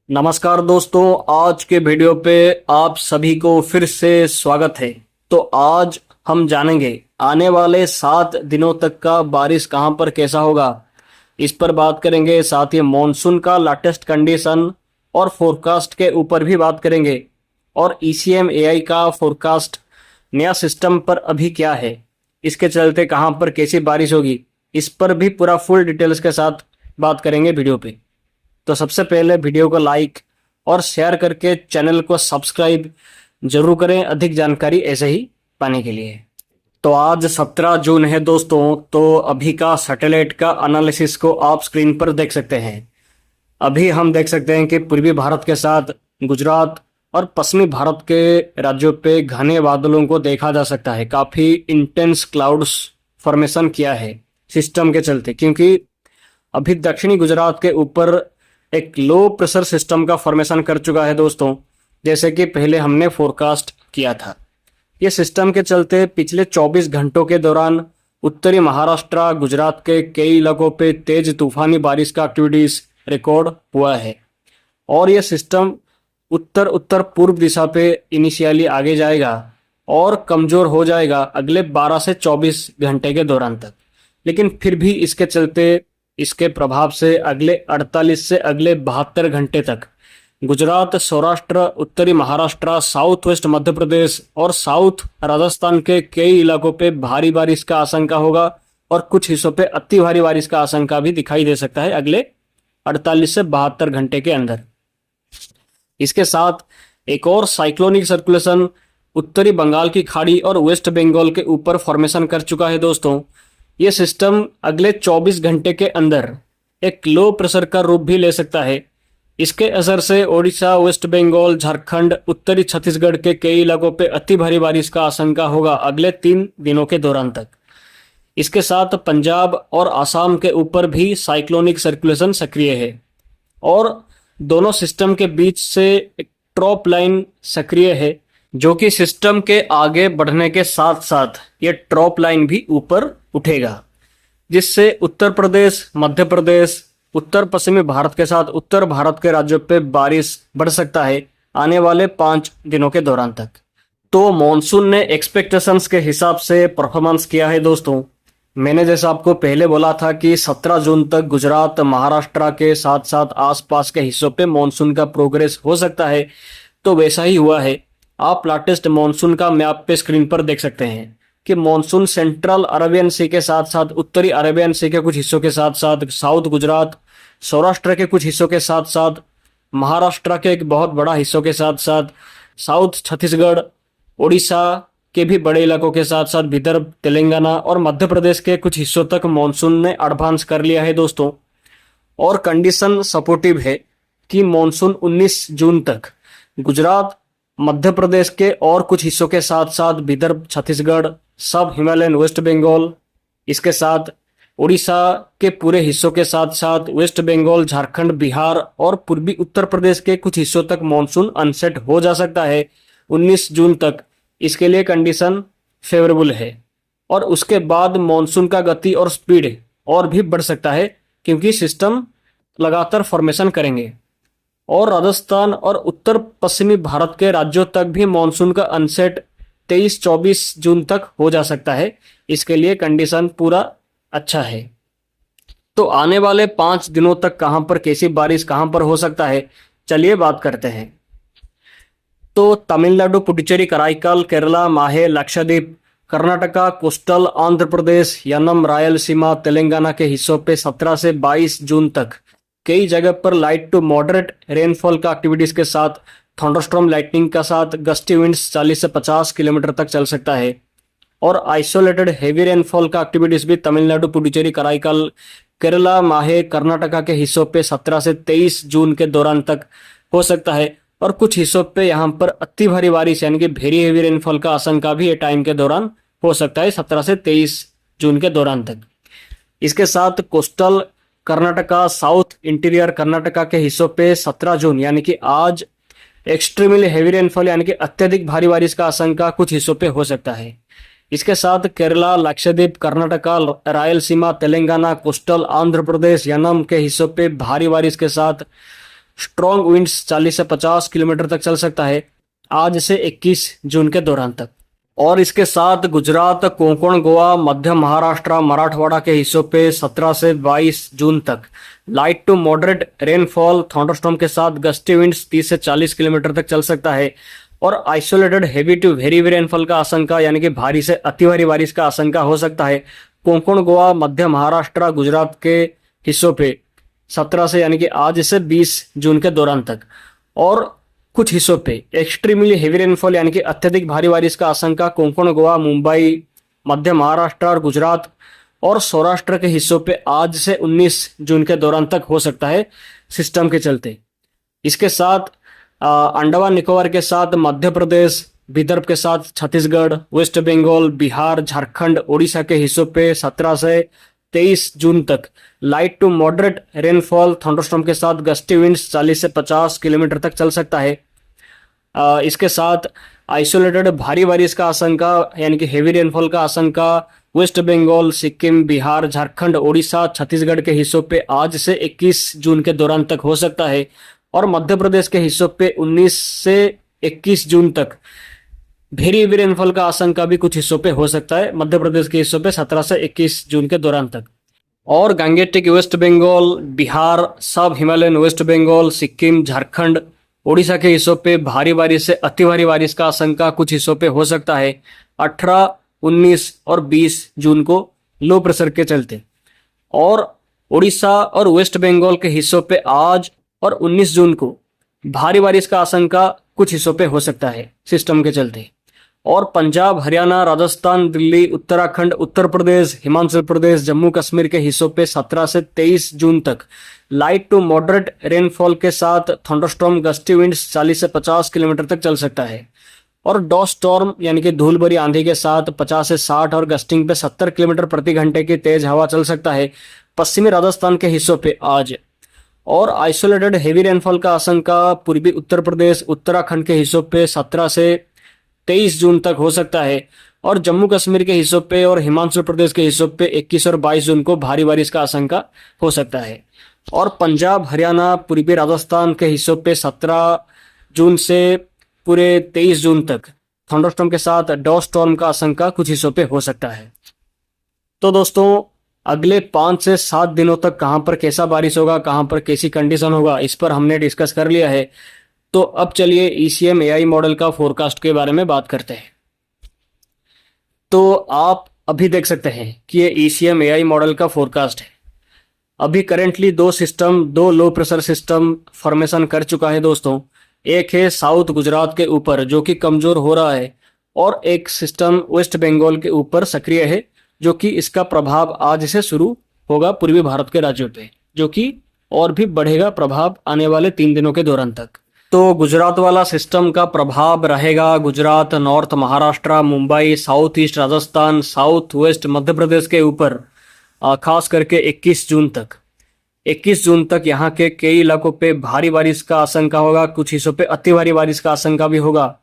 नमस्कार दोस्तों, आज के वीडियो पे आप सभी को फिर से स्वागत है। तो आज हम जानेंगे आने वाले 7 दिनों तक का बारिश कहां पर कैसा होगा, इस पर बात करेंगे। साथ ही मॉनसून का लेटेस्ट कंडीशन और फोरकास्ट के ऊपर भी बात करेंगे। और ईसीएम एआई का फोरकास्ट नया सिस्टम पर अभी क्या है, इसके चलते कहां पर कैसी बारिश होगी, इस पर भी पूरा फुल डिटेल्स के साथ बात करेंगे वीडियो पे। तो सबसे पहले वीडियो को लाइक और शेयर करके चैनल को सब्सक्राइब जरूर करें, अधिक जानकारी ऐसे ही पाने के लिए। तो आज 17 जून है दोस्तों, तो अभी का सैटेलाइट का एनालिसिस को आप स्क्रीन पर देख सकते हैं। अभी हम देख सकते हैं कि पूर्वी भारत के साथ गुजरात और पश्चिमी भारत के राज्यों पे घने बादलों को देखा जा सकता है। काफ़ी इंटेंस क्लाउड्स फॉर्मेशन किया है सिस्टम के चलते, क्योंकि अभी दक्षिणी गुजरात के ऊपर एक लो प्रेशर सिस्टम का फॉर्मेशन कर चुका है दोस्तों, जैसे कि पहले हमने फोरकास्ट किया था। ये सिस्टम के चलते पिछले 24 घंटों के दौरान उत्तरी महाराष्ट्र, गुजरात के कई इलाकों पे तेज तूफानी बारिश का एक्टिविटीज रिकॉर्ड हुआ है। और ये सिस्टम उत्तर उत्तर पूर्व दिशा पे इनिशियली आगे जाएगा और कमजोर हो जाएगा अगले 12 से 24 घंटे के दौरान तक। लेकिन फिर भी इसके चलते, इसके प्रभाव से अगले 48 से अगले 72 घंटे तक गुजरात, सौराष्ट्र, उत्तरी महाराष्ट्र, साउथ वेस्ट मध्य प्रदेश और साउथ राजस्थान के कई इलाकों पे भारी बारिश का आशंका होगा और कुछ हिस्सों पे अति भारी बारिश का आशंका भी दिखाई दे सकता है अगले 48 से 72 घंटे के अंदर। इसके साथ एक और साइक्लोनिक सर्कुलेशन उत्तरी बंगाल की खाड़ी और वेस्ट बंगाल के ऊपर फॉर्मेशन कर चुका है दोस्तों। ये सिस्टम अगले 24 घंटे के अंदर एक लो प्रेशर का रूप भी ले सकता है। इसके असर से ओडिशा, वेस्ट बंगाल, झारखंड, उत्तरी छत्तीसगढ़ के कई इलाकों पे अति भारी बारिश का आशंका होगा अगले 3 दिनों के दौरान तक। इसके साथ पंजाब और आसाम के ऊपर भी साइक्लोनिक सर्कुलेशन सक्रिय है और दोनों सिस्टम के बीच से एक ट्रॉप लाइन सक्रिय है, जो कि सिस्टम के आगे बढ़ने के साथ साथ ये ट्रॉप लाइन भी ऊपर उठेगा, जिससे उत्तर प्रदेश, मध्य प्रदेश, उत्तर पश्चिमी भारत के साथ उत्तर भारत के राज्यों पे बारिश बढ़ सकता है आने वाले 5 दिनों के दौरान तक। तो मॉनसून ने एक्सपेक्टेशंस के हिसाब से परफॉर्मेंस किया है दोस्तों। मैंने जैसा आपको पहले बोला था कि 17 जून तक गुजरात, महाराष्ट्र के साथ साथ आसपास के हिस्सों पे मॉनसून का प्रोग्रेस हो सकता है, तो वैसा ही हुआ है। आप लेटेस्ट मॉनसून का मैप पे स्क्रीन पर देख सकते हैं कि मॉनसून सेंट्रल अरेबियन सी के साथ साथ उत्तरी अरेबियन सी के कुछ हिस्सों के साथ साथ साउथ गुजरात, सौराष्ट्र के कुछ हिस्सों के साथ साथ महाराष्ट्र के एक बहुत बड़ा हिस्सों के साथ साथ साउथ छत्तीसगढ़, उड़ीसा के भी बड़े इलाकों के साथ साथ विदर्भ, तेलंगाना और मध्य प्रदेश के कुछ हिस्सों तक मॉनसून ने एडवांस कर लिया है दोस्तों। और कंडीशन सपोर्टिव है कि मॉनसून 19 जून तक गुजरात, मध्य प्रदेश के और कुछ हिस्सों के साथ साथ विदर्भ, छत्तीसगढ़, सब हिमालयन, वेस्ट बंगाल, इसके साथ उड़ीसा के पूरे हिस्सों के साथ साथ वेस्ट बंगाल, झारखंड, बिहार और पूर्वी उत्तर प्रदेश के कुछ हिस्सों तक मॉनसून अनसेट हो जा सकता है 19 जून तक। इसके लिए कंडीशन फेवरेबल है और उसके बाद मॉनसून का गति और स्पीड और भी बढ़ सकता है, क्योंकि सिस्टम लगातार फॉर्मेशन करेंगे और राजस्थान और उत्तर पश्चिमी भारत के राज्यों तक भी मॉनसून का अनसेट 23-24 जून तक हो जा सकता है। इसके लिए कंडीशन पूरा अच्छा है। तो आने वाले 5 दिनों तक कहां पर कैसी बारिश कहां पर हो सकता है, चलिए बात करते हैं। तो तमिलनाडु, पुडुचेरी, कराईकल, केरला, माहे, लक्षद्वीप, कर्नाटका, कोस्टल आंध्र प्रदेश, यनम, रायलसीमा, तेलंगाना के हिस्सों पे 17 से 22 जून तक कई जगह पर लाइट टू मॉडरेट रेनफॉल का एक्टिविटीज के साथ थंडरस्टॉर्म, लाइटनिंग का साथ गस्टी विंड्स 40 से 50 किलोमीटर तक चल सकता है। और आइसोलेटेड हेवी रेनफॉल का एक्टिविटीज भी तमिलनाडु, पुडुचेरी, कराईकल, केरला, माहे, कर्नाटका के हिस्सों पे 17 से 23 जून के दौरान तक हो सकता है। और कुछ हिस्सों पे यहाँ पर अति भारी बारिश यानी कि वेरी हेवी रेनफॉल का आशंका भी ये टाइम के दौरान हो सकता है 17 से 23 जून के दौरान तक। इसके साथ coastal Karnataka, south interior Karnataka के हिस्सों पे 17 जून यानी कि आज एक्सट्रीमली हेवी रेनफॉल यानी कि अत्यधिक भारी बारिश का आशंका कुछ हिस्सों पे हो सकता है। इसके साथ केरला, लक्षद्वीप, कर्नाटका, रायलसीमा, तेलंगाना, कोस्टल आंध्र प्रदेश, यनम के हिस्सों पे भारी बारिश के साथ स्ट्रॉन्ग विंड्स 40 से 50 किलोमीटर तक चल सकता है आज से 21 जून के दौरान तक। और इसके साथ गुजरात, कोंकण, गोवा, मध्य महाराष्ट्र, मराठवाड़ा के हिस्सों पे 17 से 22 जून तक light to moderate rainfall, thunderstorm के साथ गस्टी विंड्स 30 से 40 किलोमीटर तक चल सकता है। और isolated heavy to very heavy rainfall का आशंका यानी कि भारी से अति भारी बारिश का आशंका हो सकता है कोंकण, गोवा, मध्य महाराष्ट्र, गुजरात के हिस्सों पे 17 से यानी कि आज से 20 जून के दौरान तक। और कुछ हिस्सों पे एक्सट्रीमली हेवी रेनफॉल यानी कि अत्यधिक भारी बारिश का आशंका कोंकण, गोवा, मुंबई, मध्य महाराष्ट्र और गुजरात और सौराष्ट्र के हिस्सों पे आज से 19 जून के दौरान तक हो सकता है सिस्टम के चलते। इसके साथ अंडमान निकोबार के साथ मध्य प्रदेश, विदर्भ के साथ छत्तीसगढ़, वेस्ट बंगाल, बिहार, झारखंड, ओडिशा के हिस्सों पे 17 से 23 जून तक light to moderate rainfall, thunderstorm के साथ गस्टी विंड्स 40 से 50 किलोमीटर तक चल सकता है। इसके साथ आइसोलेटेड भारी बारिश का आशंका यानी कि हेवी रेनफॉल का आशंका वेस्ट बंगाल, सिक्किम, बिहार, झारखंड, ओडिशा, छत्तीसगढ़ के हिस्सों पे आज से 21 जून के दौरान तक हो सकता है। और मध्य प्रदेश के हिस्सों पे 19 से 21 जून तक वेरी हेवी रेनफॉल का आशंका भी कुछ हिस्सों पे हो सकता है मध्य प्रदेश के हिस्सों पे 17 से 21 जून के दौरान तक। और गंगेटिक वेस्ट बंगाल, बिहार, सब हिमालयन वेस्ट बंगाल, सिक्किम, झारखंड, ओडिशा के हिस्सों पे भारी बारिश से अति भारी बारिश का आशंका कुछ हिस्सों पे हो सकता है 18, 19 और 20 जून को लो प्रेशर के चलते। और ओडिशा और वेस्ट बंगाल के हिस्सों पे आज और 19 जून को भारी बारिश का आशंका कुछ हिस्सों पे हो सकता है सिस्टम के चलते। और पंजाब, हरियाणा, राजस्थान, दिल्ली, उत्तराखंड, उत्तर प्रदेश, हिमाचल प्रदेश, जम्मू कश्मीर के हिस्सों पे 17 से 23 जून तक लाइट टू मॉडरेट रेनफॉल के साथ थंडरस्टॉर्म, गस्टी विंड्स 40 से 50 किलोमीटर तक चल सकता है। और डॉ स्टॉर्म यानी कि धूल भरी आंधी के साथ 50 से 60 और गस्टिंग पे 70 किलोमीटर प्रति घंटे की तेज हवा चल सकता है पश्चिमी राजस्थान के हिस्सों पे आज। और आइसोलेटेड हेवी रेनफॉल का आशंका पूर्वी उत्तर प्रदेश, उत्तराखंड के हिस्सों पे 17 से 23 जून तक हो सकता है। और जम्मू कश्मीर के हिस्सों पे और हिमाचल प्रदेश के हिस्सों पे 21 और 22 जून को भारी बारिश का आशंका हो सकता है। और पंजाब, हरियाणा, पूर्वी राजस्थान के हिस्सों पे 17 जून से पूरे 23 जून तक थंडरस्टॉर्म के साथ डॉ स्टॉर्म का आशंका कुछ हिस्सों पे हो सकता है। तो दोस्तों अगले 5 से 7 दिनों तक कहां पर कैसा बारिश होगा, कहां पर कैसी कंडीशन होगा, इस पर हमने डिस्कस कर लिया है। तो अब चलिए ECM AI मॉडल का फोरकास्ट के बारे में बात करते हैं। तो आप अभी देख सकते हैं कि ये ECM AI मॉडल का फोरकास्ट है। अभी करेंटली दो लो प्रेशर सिस्टम फॉर्मेशन कर चुका है दोस्तों। एक है साउथ गुजरात के ऊपर जो कि कमजोर हो रहा है, और एक सिस्टम वेस्ट बंगाल के ऊपर सक्रिय है जो कि इसका प्रभाव आज से शुरू होगा पूर्वी भारत के राज्यों पे, जो कि और भी बढ़ेगा प्रभाव आने वाले 3 दिनों के दौरान तक। तो गुजरात वाला सिस्टम का प्रभाव रहेगा Gujarat, north Maharashtra, Mumbai, south east Rajasthan, south west Madhya Pradesh के ऊपर खास करके 21 जून तक। 21 जून तक यहाँ के कई इलाकों पे भारी बारिश का आशंका होगा, कुछ हिस्सों पे अति भारी बारिश का आशंका भी होगा।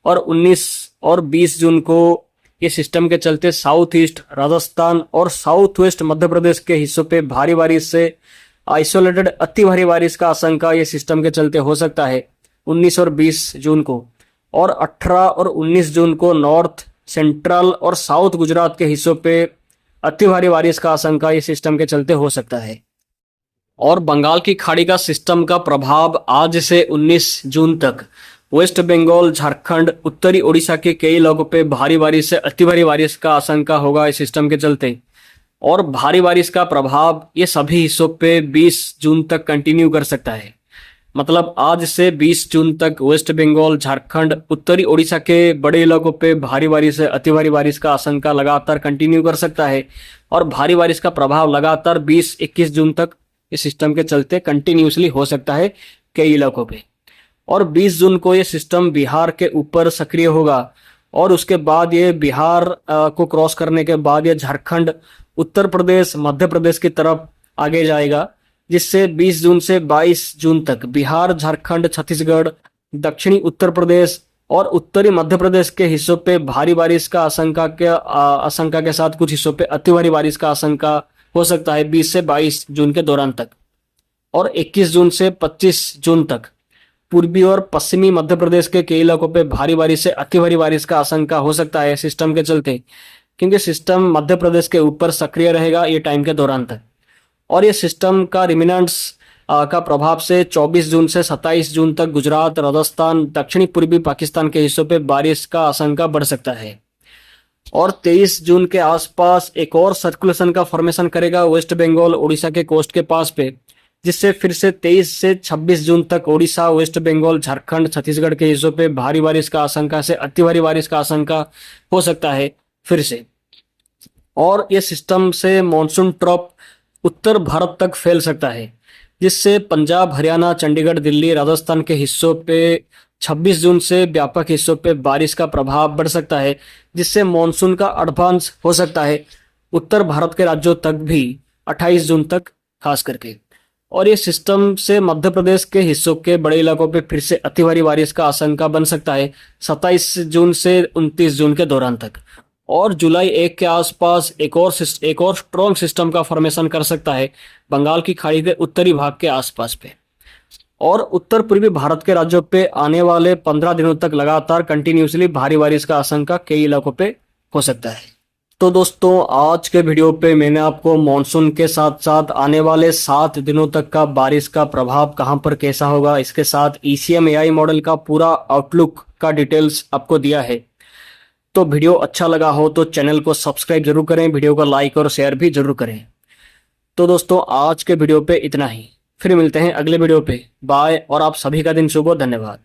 और 19 और 20 जून को ये सिस्टम के चलते साउथ ईस्ट राजस्थान और साउथ वेस्ट मध्य प्रदेश के हिस्सों पे भारी बारिश से आइसोलेटेड अति भारी बारिश का आशंका ये सिस्टम के चलते हो सकता है 19 और 20 जून को। और 18 और 19 जून को नॉर्थ, सेंट्रल और साउथ गुजरात के हिस्सों पे अति भारी बारिश का आशंका ये सिस्टम के चलते हो सकता है। और बंगाल की खाड़ी का सिस्टम का प्रभाव आज से 19 जून तक वेस्ट बंगाल, झारखंड, उत्तरी ओडिशा के कई इलाकों पे भारी बारिश से अति भारी बारिश का आशंका होगा इस सिस्टम के चलते। और भारी बारिश का प्रभाव ये सभी हिस्सों पे 20 जून तक कंटिन्यू कर सकता है। मतलब आज से 20 जून तक वेस्ट बंगाल, झारखंड, उत्तरी ओडिशा के बड़े इलाकों पे भारी बारिश से अति भारी बारिश का आशंका लगातार कंटिन्यू कर सकता है। और भारी बारिश का प्रभाव लगातार 20-21 जून तक इस सिस्टम के चलते कंटिन्यूसली हो सकता है कई इलाकों पे। और 20 जून को ये सिस्टम बिहार के ऊपर सक्रिय होगा, और उसके बाद ये बिहार को क्रॉस करने के बाद ये झारखंड, उत्तर प्रदेश, मध्य प्रदेश की तरफ आगे जाएगा, जिससे 20 जून से 22 जून तक बिहार, झारखंड, छत्तीसगढ़, दक्षिणी उत्तर प्रदेश और उत्तरी मध्य प्रदेश के हिस्सों पे भारी बारिश का आशंका के साथ कुछ हिस्सों पे अति भारी बारिश का आशंका हो सकता है 20 से 22 जून के दौरान तक। और 21 जून से 25 जून तक पूर्वी और पश्चिमी मध्य प्रदेश के कई इलाकों पे भारी बारिश से अति भारी बारिश का आशंका हो सकता है सिस्टम के चलते, क्योंकि सिस्टम मध्य प्रदेश के ऊपर सक्रिय रहेगा ये टाइम के दौरान तक। और ये सिस्टम का रिमिनेंट्स का प्रभाव से 24 जून से 27 जून तक गुजरात, राजस्थान, दक्षिणी पूर्वी पाकिस्तान के हिस्सों पे बारिश का आशंका बढ़ सकता है। और 23 जून के आसपास एक और सर्कुलेशन का फॉर्मेशन करेगा वेस्ट बंगाल उड़ीसा के कोस्ट के पास पे, जिससे फिर से 23 से 26 जून तक ओडिशा, वेस्ट बंगाल, झारखंड, छत्तीसगढ़ के हिस्सों पे भारी बारिश का आशंका से अति भारी बारिश का आशंका हो सकता है फिर से। और ये सिस्टम से मॉनसून ट्रॉप उत्तर भारत तक फैल सकता है, जिससे पंजाब, हरियाणा, चंडीगढ़, दिल्ली, राजस्थान के हिस्सों पे 26 जून से व्यापक हिस्सों पे बारिश का प्रभाव बढ़ सकता है, जिससे मॉनसून का एडवांस हो सकता है उत्तर भारत के राज्यों तक भी 28 जून तक खास करके। और ये सिस्टम से मध्य प्रदेश के हिस्सों के बड़े इलाकों पे फिर से अति भारी बारिश का आशंका बन सकता है 27 जून से 29 जून के दौरान तक। और जुलाई 1 के आसपास एक और स्ट्रॉन्ग सिस्टम का फॉर्मेशन कर सकता है बंगाल की खाड़ी के उत्तरी भाग के आसपास पे। और उत्तर पूर्वी भारत के राज्यों पे आने वाले 15 दिनों तक लगातार कंटिन्यूसली भारी बारिश का आशंका कई इलाकों पे हो सकता है। तो दोस्तों, आज के वीडियो पे मैंने आपको मॉनसून के साथ साथ आने वाले 7 दिनों तक का बारिश का प्रभाव कहां पर कैसा होगा, इसके साथ ECM AI मॉडल का पूरा आउटलुक का डिटेल्स आपको दिया है। तो वीडियो अच्छा लगा हो तो चैनल को सब्सक्राइब जरूर करें, वीडियो को लाइक और शेयर भी जरूर करें। तो दोस्तों, आज के वीडियो पे इतना ही, फिर मिलते हैं अगले वीडियो पे। बाय और आप सभी का दिन शुभ हो। धन्यवाद।